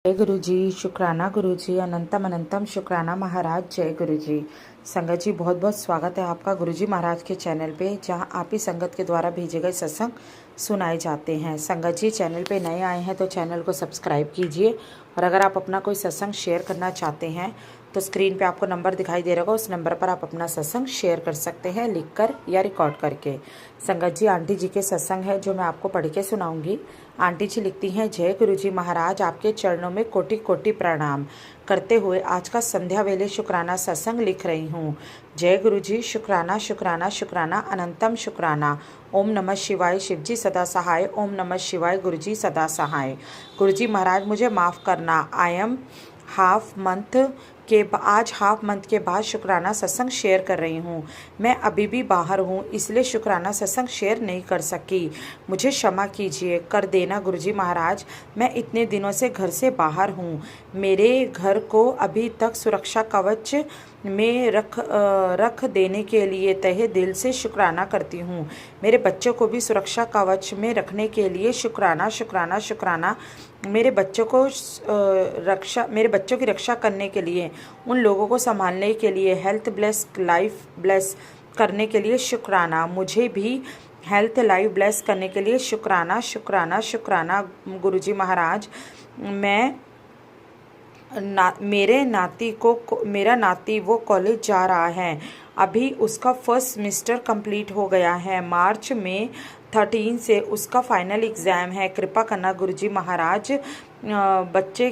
जय गुरु जी, शुक्राना गुरु जी, अनंतम अनंतम शुक्राना महाराज। जय गुरु जी। संगत जी, बहुत बहुत स्वागत है आपका गुरु जी महाराज के चैनल पे, जहां आप ही संगत के द्वारा भेजे गए सत्संग सुनाए जाते हैं। संगत जी, चैनल पे नए आए हैं तो चैनल को सब्सक्राइब कीजिए, और अगर आप अपना कोई सत्संग शेयर करना चाहते हैं तो स्क्रीन पे आपको नंबर दिखाई दे रहा होगा, उस नंबर पर आप अपना सत्संग शेयर कर सकते हैं, लिखकर या रिकॉर्ड करके। संगत जी, आंटी जी के सत्संग है जो मैं आपको पढ़ के सुनाऊंगी। आंटी जी लिखती हैं, जय गुरु जी महाराज, आपके चरणों में कोटि कोटि प्रणाम करते हुए आज का संध्या वेले शुक्राना सत्संग लिख रही हूँ। जय गुरु जी, शुक्राना शुक्राना शुक्राना, अनंतम शुक्राना। ओम नमः शिवाय, शिव जी सदा सहाय। ओम नमः शिवाय, गुरु जी सदा सहाय। गुरु जी महाराज, मुझे माफ़ करना, आई एम आज हाफ मंथ के बाद शुक्राना सत्संग शेयर कर रही हूँ। मैं अभी भी बाहर हूँ, इसलिए शुक्राना सत्संग शेयर नहीं कर सकी, मुझे क्षमा कीजिए। कर देना गुरुजी महाराज, मैं इतने दिनों से घर से बाहर हूँ। मेरे घर को अभी तक सुरक्षा कवच में रख देने के लिए तहे दिल से शुक्राना करती हूँ। मेरे बच्चों को भी सुरक्षा कवच में रखने के लिए शुक्राना शुक्राना शुक्राना। मेरे बच्चों की रक्षा करने के लिए, उन लोगों को संभालने के लिए, हेल्थ ब्लेस, लाइफ ब्लेस करने के लिए शुक्राना। मुझे भी हेल्थ लाइफ ब्लेस करने के लिए शुक्राना शुक्राना शुक्राना गुरुजी महाराज। मेरा नाती वो कॉलेज जा रहा है, अभी उसका फर्स्ट सेमेस्टर कंप्लीट हो गया है। मार्च में 13 से उसका फाइनल एग्ज़ाम है। कृपा करना गुरुजी महाराज, बच्चे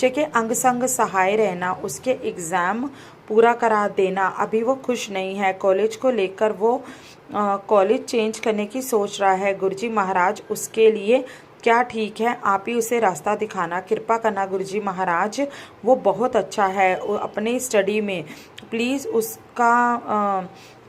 के अंग संग सहाय रहना, उसके एग्ज़ाम पूरा करा देना। अभी वो खुश नहीं है, कॉलेज को लेकर वो कॉलेज चेंज करने की सोच रहा है। गुरुजी महाराज, उसके लिए क्या ठीक है, आप ही उसे रास्ता दिखाना। कृपा करना गुरुजी महाराज, वो बहुत अच्छा है अपने स्टडी में, प्लीज़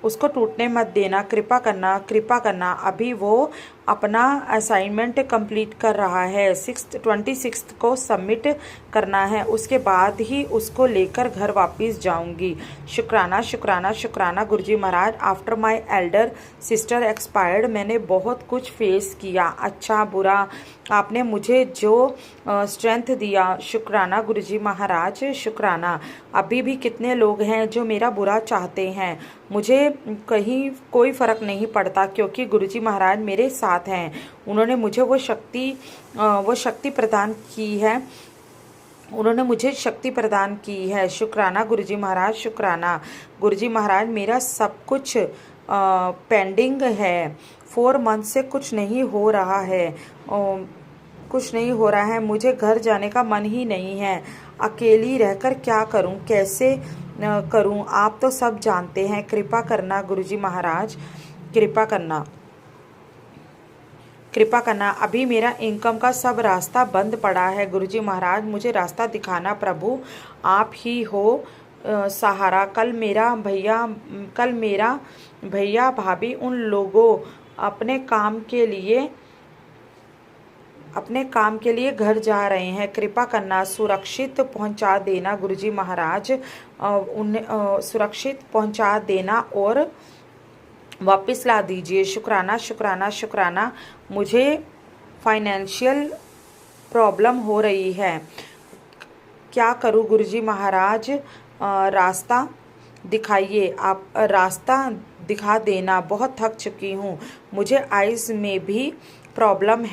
उसको टूटने मत देना। कृपा करना। अभी वो अपना असाइनमेंट कंप्लीट कर रहा है, 26 को सबमिट करना है, उसके बाद ही उसको लेकर घर वापस जाऊंगी। शुक्राना शुक्राना शुक्राना Guruji Maharaj. After my elder sister expired, मैंने बहुत कुछ फेस किया, अच्छा बुरा, आपने मुझे जो स्ट्रेंथ दिया, शुक्राना गुरुजी महाराज शुक्राना। अभी भी कितने लोग हैं जो मेरा बुरा चाहते हैं, मुझे कहीं कोई फ़र्क नहीं पड़ता, क्योंकि गुरुजी महाराज मेरे साथ हैं। उन्होंने मुझे वो शक्ति प्रदान की है, उन्होंने मुझे शक्ति प्रदान की है। शुक्राना गुरुजी महाराज शुक्राना। गुरुजी महाराज, मेरा सब कुछ पेंडिंग है, 4 मंथ से कुछ नहीं हो रहा है, मुझे घर जाने का मन ही नहीं है। अकेली रहकर क्या करूं, कैसे करूं, आप तो सब जानते हैं। कृपा करना गुरुजी महाराज, कृपा करना। अभी मेरा इनकम का सब रास्ता बंद पड़ा है। गुरुजी महाराज, मुझे रास्ता दिखाना प्रभु, आप ही हो सहारा। कल मेरा भैया भाभी उन लोगों अपने काम के लिए घर जा रहे हैं। कृपा करना, सुरक्षित पहुंचा देना गुरुजी महाराज, उन्हें सुरक्षित पहुंचा देना और वापस ला दीजिए। शुक्राना शुक्राना शुक्राना। मुझे फाइनेंशियल प्रॉब्लम हो रही है, क्या करूं गुरुजी महाराज, रास्ता दिखाइए, आप रास्ता दिखा देना। बहुत थक चुकी हूँ, मुझे आइज़ में भी प्रॉब्लम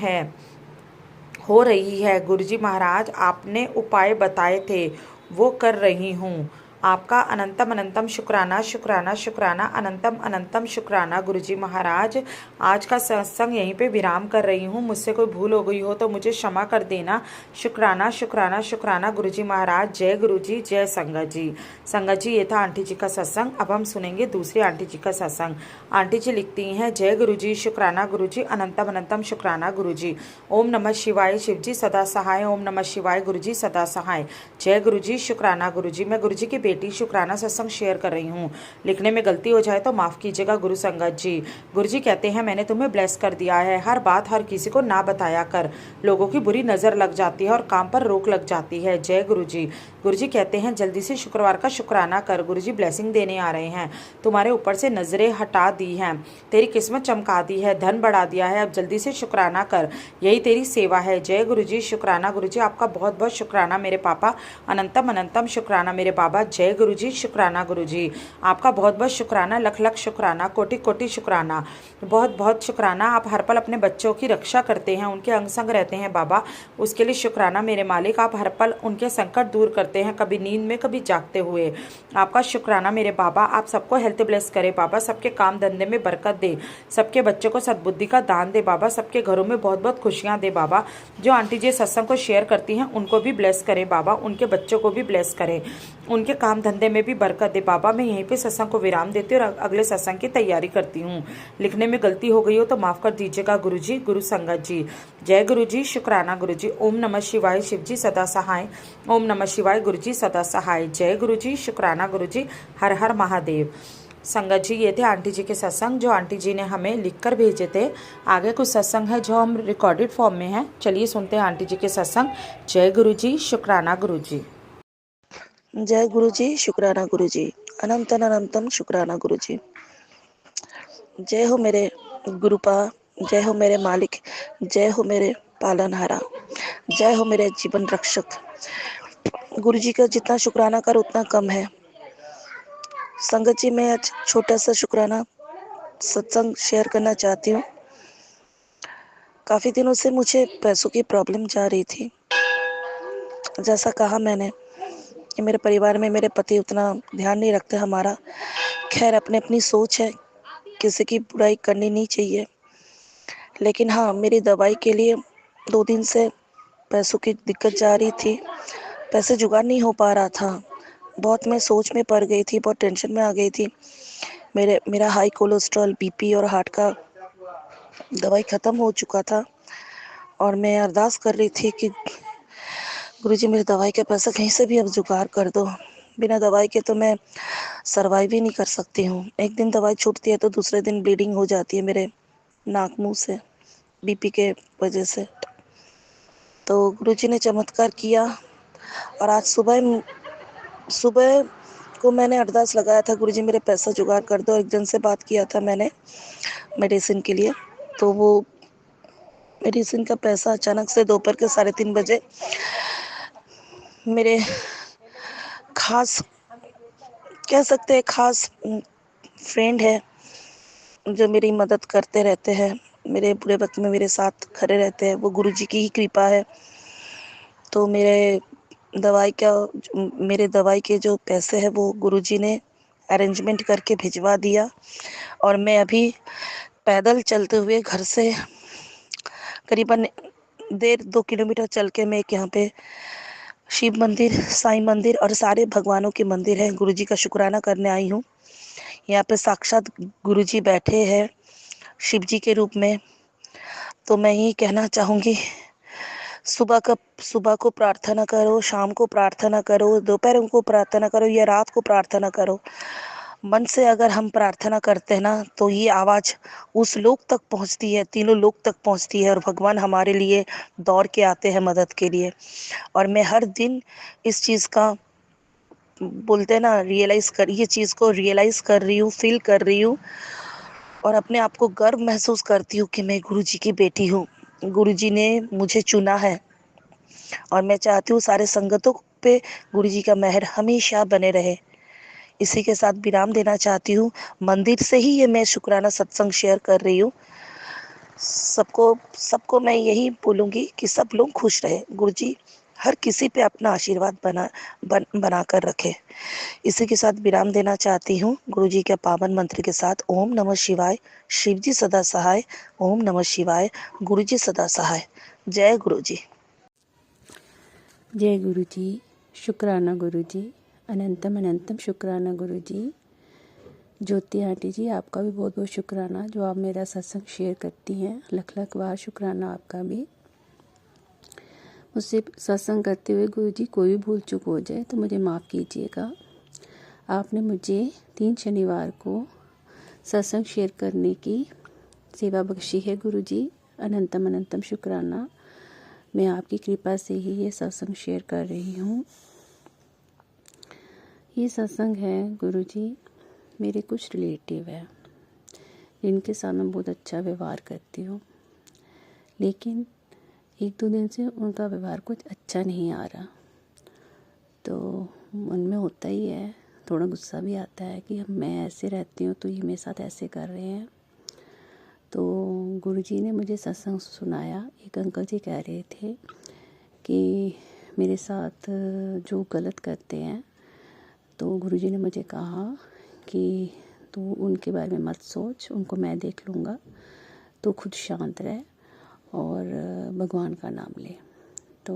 हो रही है। गुरुजी महाराज, आपने उपाय बताए थे, वो कर रही हूँ। आपका अनंतम अनंतम शुक्राना शुक्राना शुक्राना, अनंतम अनंतम शुक्राना गुरुजी महाराज। आज का सत्संग यहीं पे विराम कर रही हूँ, मुझसे कोई भूल हो गई हो तो मुझे क्षमा कर देना। शुक्राना शुक्राना शुक्राना गुरुजी महाराज। जय गुरुजी, जय संगत जी। संगत जी, ये था आंटी जी का सत्संग। अब हम सुनेंगे दूसरी आंटी जी का सत्संग। आंटी जी लिखती हैं, जय गुरुजी, शुक्राना गुरुजी, अनंतम अनंतम शुक्राना गुरुजी। ओम नमः शिवाय, शिव जी सदा सहाय। ओम नमः शिवाय, गुरुजी सदा सहाय। जय गुरुजी, शुक्राना गुरुजी। मैं गुरुजी की बेटी बेटी शुक्राना सत्संग शेयर कर रही हूँ। लिखने में गलती हो जाए तो माफ़ कीजिएगा गुरु संगत जी। गुरु जी कहते हैं मैंने तुम्हें ब्लेस कर दिया है, हर बात हर किसी को ना बताया कर, लोगों की बुरी नज़र लग जाती है और काम पर रोक लग जाती है। जय गुरु जी। गुरु जी कहते हैं जल्दी से शुक्रवार का शुक्राना कर, गुरु जी ब्लेसिंग देने आ रहे हैं, तुम्हारे ऊपर से नजरें हटा दी हैं, तेरी किस्मत चमका दी है, धन बढ़ा दिया है, अब जल्दी से शुक्राना कर, यही तेरी सेवा है। जय गुरु जी। शुक्राना गुरु जी, आपका बहुत बहुत शुक्राना मेरे पापा, अनंतम अनंतम शुक्राना मेरे बाबा। जय गुरु जी। शुक्राना गुरु जी, आपका बहुत बहुत शुक्राना, लख लख शुक्राना, कोटि कोटि शुक्राना, बहुत बहुत शुक्राना। आप हर पल अपने बच्चों की रक्षा करते हैं, उनके अंग संग रहते हैं बाबा, उसके लिए शुक्राना मेरे मालिक। आप हर पल उनके संकट दूर करते हैं, कभी नींद में कभी जागते हुए, आपका शुक्राना मेरे बाबा। आप सबको हेल्थ ब्लेस करे बाबा, सबके काम धंधे में बरकत दे, सबके बच्चों को सद्बुद्धि का दान दे बाबा, सबके घरों में बहुत बहुत खुशियां दे बाबा। जो आंटी जी सत्संग को शेयर करती हैं उनको भी ब्लेस करे बाबा, उनके बच्चों को भी ब्लेस करे, उनके काम धंधे में भी बरकत दे बाबा। मैं यहीं पे सत्संग को विराम देती हूँ और अगले सत्संग की तैयारी करती हूँ। लिखने में गलती हो गई हो तो माफ़ कर दीजिएगा गुरु जी, गुरु संगत जी। जय गुरु जी। शुक्राना गुरु जी। ओम नमः शिवाय, शिव जी सदा सहाय। ओम नमः शिवाय, गुरु जी सदा सहाय। जय गुरु जी। शुक्राना गुरु जी। हर हर महादेव। संगत जी ये थे आंटी जी के सत्संग जो आंटी जी ने हमें लिखकर भेजे थे। आगे कुछ सत्संग है जो हम रिकॉर्डेड फॉर्म में है, चलिए सुनते हैं आंटी जी के सत्संग। जय गुरु जी। शुक्राना गुरु जी। जय गुरु जी। शुक्राना गुरु जी। अनंतन अनंतम शुक्राना गुरु जी। जय हो मेरे गुरुपा, जय हो मेरे मालिक, जय हो मेरे पालनहारा, जय हो मेरे जीवन रक्षक। गुरु जी का जितना शुक्राना कर उतना कम है। संगत जी मैं आज छोटा सा शुक्राना सत्संग शेयर करना चाहती हूँ। काफ़ी दिनों से मुझे पैसों की प्रॉब्लम जा रही थी। जैसा कहा मैंने कि मेरे परिवार में मेरे पति उतना ध्यान नहीं रखते हमारा। खैर अपनी अपनी सोच है, किसी की बुराई करनी नहीं चाहिए। लेकिन हाँ, मेरी दवाई के लिए 2 दिन से पैसों की दिक्कत जा रही थी, पैसे जुगाड़ नहीं हो पा रहा था। बहुत मैं सोच में पड़ गई थी, बहुत टेंशन में आ गई थी। मेरा हाई कोलेस्ट्रॉल, बीपी और हार्ट का दवाई ख़त्म हो चुका था और मैं अरदास कर रही थी कि गुरुजी मेरी दवाई का पैसा कहीं से भी अब जुगाड़ कर दो। बिना दवाई के तो मैं सर्वाइव ही नहीं कर सकती हूँ। एक दिन दवाई छूटती है तो दूसरे दिन ब्लीडिंग हो जाती है मेरे नाक मुंह से, बीपी के वजह से। तो गुरुजी ने चमत्कार किया और आज सुबह सुबह को मैंने अरदास लगाया था, गुरुजी मेरे पैसा जुगाड़ कर दो। एक जन से बात किया था मैंने मेडिसिन के लिए, तो वो मेडिसिन का पैसा अचानक से दोपहर के 3:30 बजे मेरे खास कह सकते हैं खास फ्रेंड है जो मेरी मदद करते रहते हैं, मेरे बुरे वक्त में मेरे साथ खड़े रहते हैं, वो गुरुजी की ही कृपा है। तो मेरे दवाई के जो पैसे हैं वो गुरुजी ने अरेंजमेंट करके भिजवा दिया और मैं अभी पैदल चलते हुए घर से करीबन 1.5-2 किलोमीटर चल के मैं यहाँ पे शिव मंदिर, साईं मंदिर और सारे भगवानों के मंदिर हैं, गुरुजी का शुक्राना करने आई हूँ। यहाँ पे साक्षात गुरुजी बैठे हैं शिव जी के रूप में। तो मैं यही कहना चाहूँगी, सुबह को प्रार्थना करो, शाम को प्रार्थना करो, दोपहर को प्रार्थना करो या रात को प्रार्थना करो। मन से अगर हम प्रार्थना करते हैं ना तो ये आवाज़ उस लोक तक पहुंचती है, तीनों लोक तक पहुंचती है और भगवान हमारे लिए दौड़ के आते हैं मदद के लिए। और मैं हर दिन इस चीज़ का बोलते हैं ना ये चीज़ को रियलाइज़ कर रही हूँ, फील कर रही हूँ और अपने आप को गर्व महसूस करती हूँ कि मैं गुरुजी की बेटी हूँ। गुरुजी ने मुझे चुना है और मैं चाहती हूँ सारे संगतों पे गुरुजी का मेहर हमेशा बने रहे। इसी के साथ विराम देना चाहती हूँ। मंदिर से ही ये मैं शुक्राना सत्संग शेयर कर रही हूँ। सबको मैं यही बोलूँगी कि सब लोग खुश रहे, गुरुजी हर किसी पे अपना आशीर्वाद बना कर रखे। इसी के साथ विराम देना चाहती हूँ गुरुजी के पावन मंत्र के साथ। ओम नमः शिवाय, शिव जी सदा सहाय। ओम नमः शिवाय, गुरुजी सदा सहाय। जय गुरुजी। जय गुरु जी। शुक्राना गुरु जी। अनंतम अनंतम शुक्राना गुरु जी। ज्योति आंटी जी आपका भी बहुत बहुत शुक्राना जो आप मेरा सत्संग शेयर करती हैं। लख लख बार शुक्राना आपका भी। मुझसे सत्संग करते हुए गुरु जी कोई भी भूल चूक हो जाए तो मुझे माफ़ कीजिएगा। आपने मुझे 3 शनिवार को सत्संग शेयर करने की सेवा बख्शी है गुरुजी। अनंतम अनंतम शुक्राना। मैं आपकी कृपा से ही ये सत्संग शेयर कर रही हूँ। ये सत्संग है गुरुजी, मेरे कुछ रिलेटिव है जिनके साथ मैं बहुत अच्छा व्यवहार करती हूँ, लेकिन 1-2 दिन से उनका व्यवहार कुछ अच्छा नहीं आ रहा। तो मन में होता ही है, थोड़ा गुस्सा भी आता है कि मैं ऐसे रहती हूँ तो ये मेरे साथ ऐसे कर रहे हैं। तो गुरुजी ने मुझे सत्संग सुनाया। एक अंकल जी कह रहे थे कि मेरे साथ जो गलत करते हैं, तो गुरुजी ने मुझे कहा कि तू उनके बारे में मत सोच, उनको मैं देख लूँगा, तो खुद शांत रह और भगवान का नाम ले। तो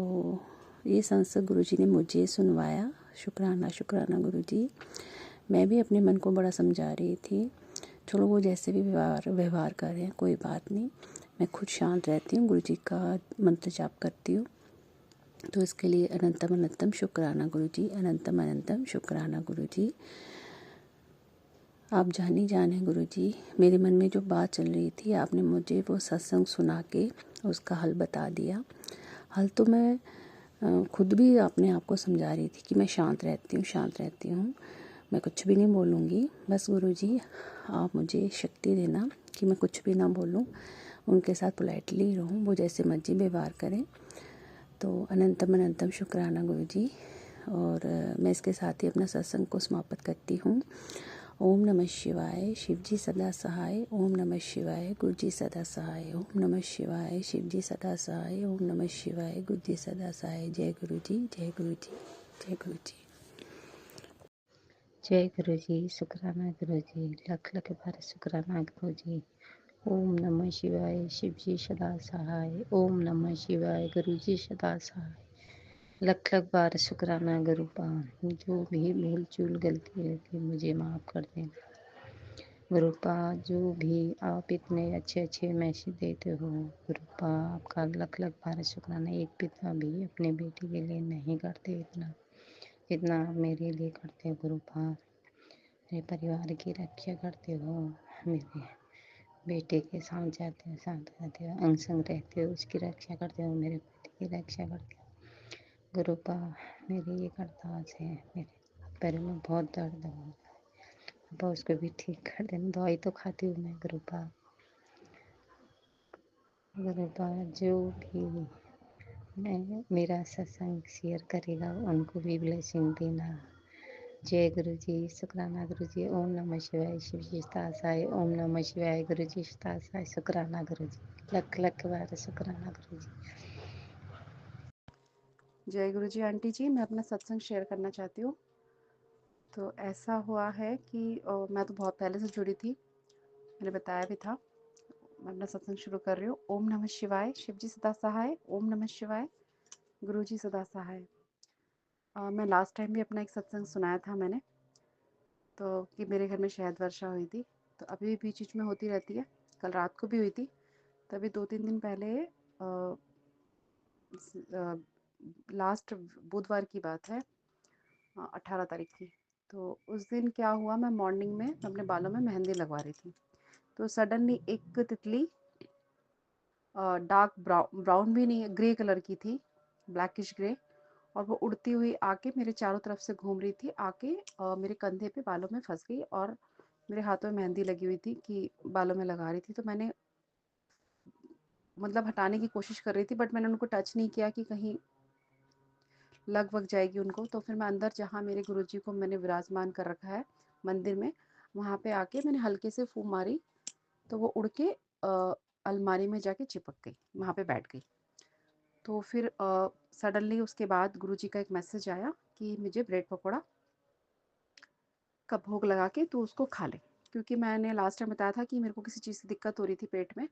ये संसद गुरुजी ने मुझे सुनवाया। शुक्राना शुक्राना गुरुजी। मैं भी अपने मन को बड़ा समझा रही थी, चलो वो जैसे भी व्यवहार कर रहे हैं कोई बात नहीं, मैं खुद शांत रहती हूँ, गुरुजी का मंत्र जाप करती हूँ। तो इसके लिए अनंतम अनंतम शुक्राना गुरुजी, अनंतम अनंतम शुक्राना गुरुजी। आप जानी जान हैं गुरुजी। मेरे मन में जो बात चल रही थी, आपने मुझे वो सत्संग सुना के उसका हल बता दिया। हल तो मैं खुद भी अपने आप को समझा रही थी कि मैं शांत रहती हूँ, मैं कुछ भी नहीं बोलूँगी। बस गुरुजी आप मुझे शक्ति देना कि मैं कुछ भी ना बोलूँ, उनके साथ पोलाइटली रहूँ, वो जैसे मर्जी व्यवहार करें। तो अनंतम अनंतम शुक्राना गुरुजी। और मैं इसके साथ ही अपना सत्संग को समाप्त करती हूँ। ओम नमः शिवाय, शिवजी सदा सहाय। ओम नमः शिवाय, गुरुजी सदा सहाय। ओम नमः शिवाय, शिवजी सदा सहाय। ओम नमः शिवाय, गुरुजी सदा सहाय। जय गुरुजी, जय गुरुजी, जय गुरुजी। जय गुरुजी। शुक्राना गुरुजी, लख लख बार शुक्राना गुरुजी। ओम नमः शिवाय, शिवजी सदा सहाय। ओम नमः शिवाय, गुरुजी सदा सहाय। लख लख बार शुक्राना गुरुपान। जो भी भूल चूल गलती रहती मुझे माफ़ कर देना गुरुपा। जो भी आप इतने अच्छे अच्छे मैसेज देते हो गुरुपा, आपका लख लख बार शुक्राना। एक पिता भी अपने बेटी के लिए नहीं करते इतना जितना आप मेरे लिए करते हो गुरुपा। मेरे परिवार की रक्षा करते हो, मेरे बेटे के साथ जाते हो, साथ रहते हो, अंग संग रहते हो, उसकी रक्षा करते हो, मेरे बेटे की रक्षा करते हो गुरुपा। मेरी एक अरदास है, मेरे पैर में बहुत दर्द हो गुरुपा, उसको भी ठीक कर देना। दवाई तो खाती हूँ मैं गुरुपा। गुरुपा जो भी मैं मेरा सत्संग शेयर करेगा उनको भी ब्लेसिंग देना। जय गुरु जी। शुक्राना गुरु जी। ओम नमः शिवाय, शिव जी तासाय। ओम नमः शिवाय, गुरु जी तासाय। शुक्राना गुरु जी, लख लख बार शुक्राना गुरु जी। जय गुरु जी। आंटी जी, मैं अपना सत्संग शेयर करना चाहती हूँ। तो ऐसा हुआ है कि मैं तो बहुत पहले से जुड़ी थी, मैंने बताया भी था। मैं अपना सत्संग शुरू कर रही हूँ। ओम नमः शिवाय, शिव जी सदा सहाय। ओम नमः शिवाय, गुरु जी सदा सहाय। मैं लास्ट टाइम भी अपना एक सत्संग सुनाया था मैंने, तो कि मेरे घर में शहद वर्षा हुई थी। तो अभी भी बीच बीच में होती रहती है, कल रात को भी हुई थी। तभी 2-3 दिन पहले लास्ट बुधवार की बात है, 18 तारीख की। तो उस दिन क्या हुआ, मैं मॉर्निंग में अपने बालों में मेहंदी लगवा रही थी, तो सडनली एक तितली डार्क ब्राउन भी नहीं, ग्रे कलर की थी, ब्लैकिश ग्रे, और वो उड़ती हुई आके मेरे चारों तरफ से घूम रही थी, आके मेरे कंधे पे बालों में फंस गई और मेरे हाथों में मेहंदी लगी हुई थी कि बालों में लगा रही थी। तो मैंने मतलब हटाने की कोशिश कर रही थी, बट मैंने उनको टच नहीं किया कि कहीं लग वग जाएगी उनको। तो फिर मैं अंदर, जहाँ मेरे गुरुजी को मैंने विराजमान कर रखा है मंदिर में, वहाँ पे आके मैंने हल्के से फूंक मारी, तो वो उड़ के अलमारी में जाके चिपक गई, वहाँ पे बैठ गई। तो फिर सडनली उसके बाद गुरुजी का एक मैसेज आया कि मुझे ब्रेड पकौड़ा का भोग लगा के तू उसको खा ले, क्योंकि मैंने लास्ट टाइम बताया था कि मेरे को किसी चीज़ की दिक्कत हो रही थी पेट में।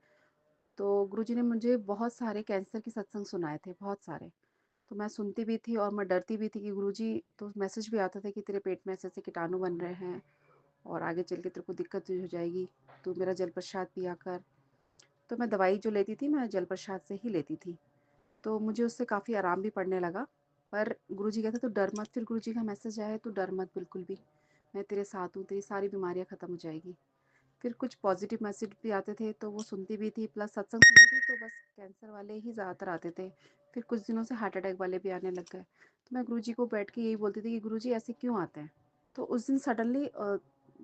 तो गुरुजी ने मुझे बहुत सारे कैंसर के सत्संग सुनाए थे, बहुत सारे। तो मैं सुनती भी थी और मैं डरती भी थी कि गुरुजी, तो मैसेज भी आता था कि तेरे पेट में ऐसे ऐसे कीटाणु बन रहे हैं और आगे चल के तेरे को दिक्कत हो जाएगी, तो मेरा जल प्रसाद पिया कर। तो मैं दवाई जो लेती थी, मैं जल प्रसाद से ही लेती थी, तो मुझे उससे काफ़ी आराम भी पड़ने लगा। पर गुरुजी कहते तो डर मत, फिर गुरुजी का मैसेज आया तो डर मत बिल्कुल भी। मैं तेरे साथ हूँ, तेरी सारी बीमारियाँ ख़त्म हो जाएगी। फिर कुछ पॉजिटिव मैसेज भी आते थे तो वो सुनती भी थी, प्लस सत्संग सुनती थी, तो बस कैंसर वाले ही ज़्यादातर आते थे। फिर कुछ दिनों से हार्ट अटैक वाले भी आने लग गए। तो मैं गुरुजी को बैठ के यही बोलती थी कि गुरुजी ऐसे क्यों आते हैं? तो उस दिन सडनली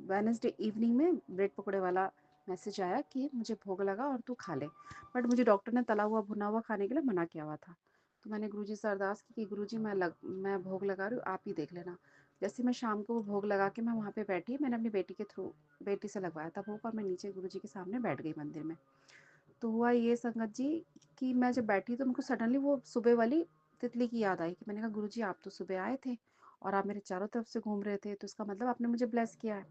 वेडनेसडे इवनिंग में ब्रेड पकौड़े वाला मैसेज आया कि मुझे भोग लगा और तू खा ले। बट मुझे डॉक्टर ने तला हुआ भुना हुआ खाने के लिए मना किया हुआ था। तो मैंने गुरुजी से अरदास की कि गुरुजी मैं भोग लगा रही हूँ, आप ही देख लेना। जैसे मैं शाम को वो भोग लगा के मैं वहाँ पे बैठी, मैंने अपनी बेटी के थ्रू बेटी से लगवाया था भोग, और मैं नीचे गुरुजी के सामने बैठ गई मंदिर में। तो हुआ ये संगत जी कि मैं जब बैठी तो मुझको सडनली वो सुबह वाली तितली की याद आई कि मैंने कहा गुरुजी आप तो सुबह आए थे और आप मेरे चारों तरफ से घूम रहे थे, तो इसका मतलब आपने मुझे ब्लेस किया है।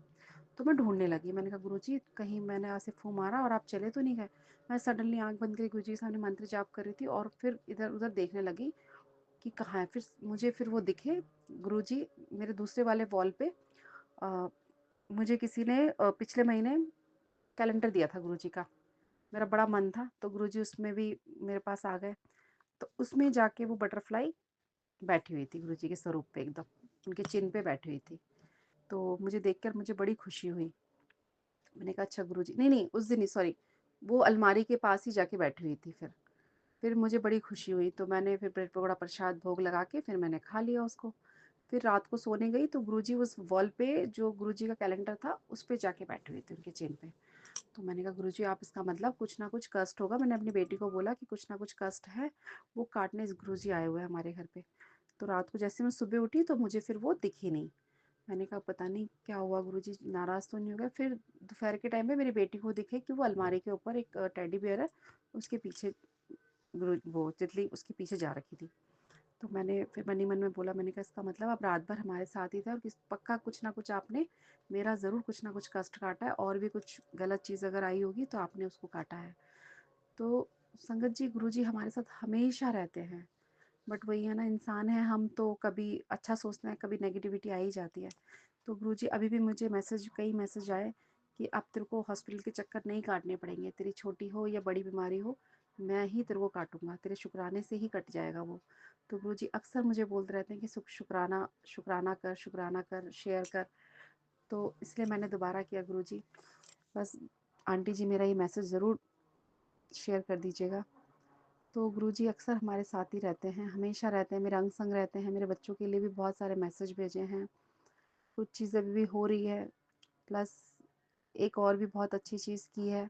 तो मैं ढूंढने लगी, मैंने कहा गुरुजी कहीं मैंने ऐसे फूं मारा और आप चले तो नहीं गए। मैं सडनली आंख बंद करके गुरुजी के सामने मंत्र जाप कर रही थी और फिर इधर उधर देखने लगी कि कहाँ है। फिर वो दिखे गुरुजी मेरे दूसरे वाले वॉल पे। अ, मुझे किसी ने पिछले महीने कैलेंडर दिया था गुरुजी का। मेरा बड़ा मन था तो गुरुजी उसमें भी मेरे पास आ गए। तो उसमें जाके वो बटरफ्लाई बैठी हुई थी गुरुजी के स्वरूप पे, एकदम उनके चिन्ह पे बैठी हुई थी। तो मुझे देखकर मुझे बड़ी खुशी हुई। मैंने कहा अच्छा गुरुजी, नहीं नहीं उस दिन नहीं, सॉरी, वो अलमारी के पास ही जाके बैठी हुई थी। फिर मुझे बड़ी खुशी हुई, तो मैंने फिर ब्रेड पकौड़ा प्रसाद भोग लगा के फिर मैंने खा लिया उसको। फिर रात को सोने गई तो गुरुजी उस वॉल पे जो गुरुजी का कैलेंडर था उस पे जाके बैठे हुए थे उनके चेन पे। तो मैंने कहा गुरुजी आप इसका मतलब कुछ ना कुछ कष्ट होगा। मैंने अपनी बेटी को बोला कि कुछ ना कुछ कष्ट है, वो काटने इस गुरुजी आए हुए हैं हमारे घर पे। तो रात को जैसे मैं सुबह उठी तो मुझे फिर वो दिखी नहीं। मैंने कहा पता नहीं क्या हुआ, गुरुजी नाराज तो नहीं हो गए। फिर दोपहर के टाइम पे मेरी बेटी को दिखे कि वो अलमारी के ऊपर एक टेडी बियर है, उसके पीछे वो तितली उसके पीछे जा रखी थी। तो मैंने फिर मन ही मन में बोला, मैंने कहा इसका मतलब आप रात भर हमारे साथ ही थे और पक्का कुछ ना कुछ आपने मेरा ज़रूर कुछ ना कुछ कष्ट काटा है, और भी कुछ गलत चीज़ अगर आई होगी तो आपने उसको काटा है। तो संगत जी गुरुजी हमारे साथ हमेशा रहते हैं। बट वही है ना, इंसान है हम, तो कभी अच्छा सोचते हैं कभी नेगेटिविटी आ ही जाती है। तो गुरुजी अभी भी मुझे कई मैसेज आए कि अब तेरे को हॉस्पिटल के चक्कर नहीं काटने पड़ेंगे, तेरी छोटी हो या बड़ी बीमारी हो, मैं ही तेरे को काटूंगा, तेरे शुक्राने से ही कट जाएगा वो। तो गुरुजी अक्सर मुझे बोलते रहते हैं कि शुक्राना शुक्राना कर, शेयर कर। तो इसलिए मैंने दोबारा किया गुरुजी। बस आंटी जी मेरा ये मैसेज ज़रूर शेयर कर दीजिएगा। तो गुरुजी अक्सर हमारे साथ ही रहते हैं, हमेशा रहते हैं, मेरे अंग संग रहते हैं। मेरे बच्चों के लिए भी बहुत सारे मैसेज भेजे हैं। कुछ चीज़ें अभी भी हो रही है, प्लस एक और भी बहुत अच्छी चीज़ की है,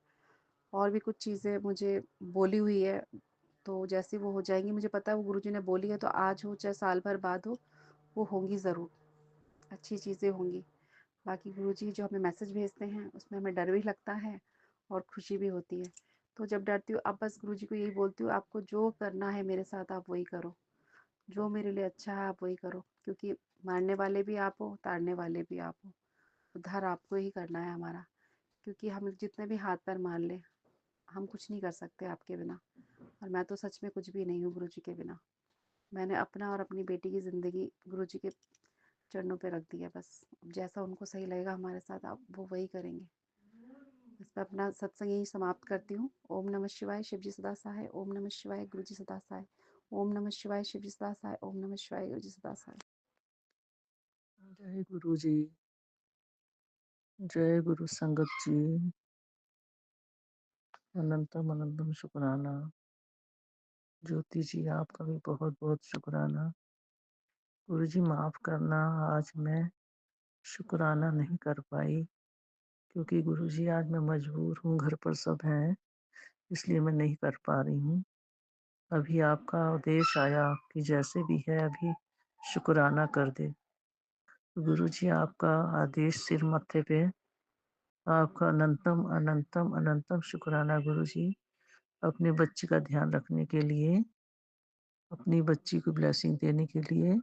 और भी कुछ चीज़ें मुझे बोली हुई है। तो जैसे वो हो जाएंगी, मुझे पता है वो गुरुजी ने बोली है, तो आज हो चाहे साल भर बाद हो, वो होंगी ज़रूर, अच्छी चीज़ें होंगी। बाकी गुरुजी जो हमें मैसेज भेजते हैं उसमें हमें डर भी लगता है और खुशी भी होती है। तो जब डरती हूँ अब बस गुरुजी को यही बोलती हूँ, आपको जो करना है मेरे साथ आप वही करो, जो मेरे लिए अच्छा है आप वही करो, क्योंकि मारने वाले भी आप हो, ताड़ने वाले भी आप हो। उद्धार आपको ही करना है हमारा, क्योंकि हम जितने भी हाथ पैर मार लें, हम कुछ नहीं कर सकते आपके बिना। और मैं तो सच में कुछ भी नहीं हूँ गुरुजी के बिना। मैंने अपना और अपनी बेटी की ज़िंदगी गुरुजी के चरणों पे रख दी है। बस अब जैसा उनको सही लगेगा हमारे साथ, आप वो वही करेंगे। बस मैं अपना सत्संग यही समाप्त करती हूँ। ओम नमः शिवाय, शिव जी सदा सहाय। ओम नमः शिवाय, गुरु जी सदा सहाय। ओम नमः शिवाय, शिव जी सदा सहाय। ओम नमः शिवाय, गुरु जी सदा सहाय। जय गुरु जी, जय गुरु संगत जी, अनंतम अनंतम शुक्राना। ज्योति जी आपका भी बहुत बहुत शुक्राना। गुरु जी माफ करना, आज मैं शुक्राना नहीं कर पाई, क्योंकि गुरु जी आज मैं मजबूर हूँ, घर पर सब हैं, इसलिए मैं नहीं कर पा रही हूँ। अभी आपका आदेश आया कि जैसे भी है अभी शुक्राना कर दे। गुरु जी आपका आदेश सिर मत्थे पे, आपका अनंतम अनंतम अनंतम शुक्राना गुरु जी। अपने बच्ची का ध्यान रखने के लिए, अपनी बच्ची को ब्लेसिंग देने के लिए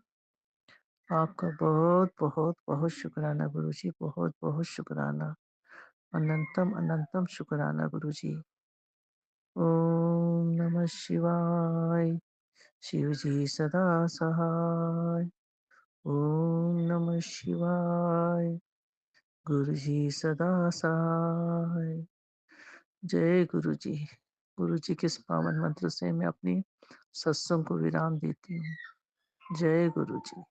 आपका बहुत बहुत बहुत शुक्राना गुरु जी, बहुत बहुत शुक्राना, अनंतम अनंतम शुक्राना गुरु जी। ओम नमः शिवाय, शिव जी सदा सहाय। ओम नमः शिवाय, गुरु जी सदा सहाय। जय गुरु जी। गुरु जी के इस पावन मंत्र से मैं अपनी सत्संग को विराम देती हूँ। जय गुरु जी।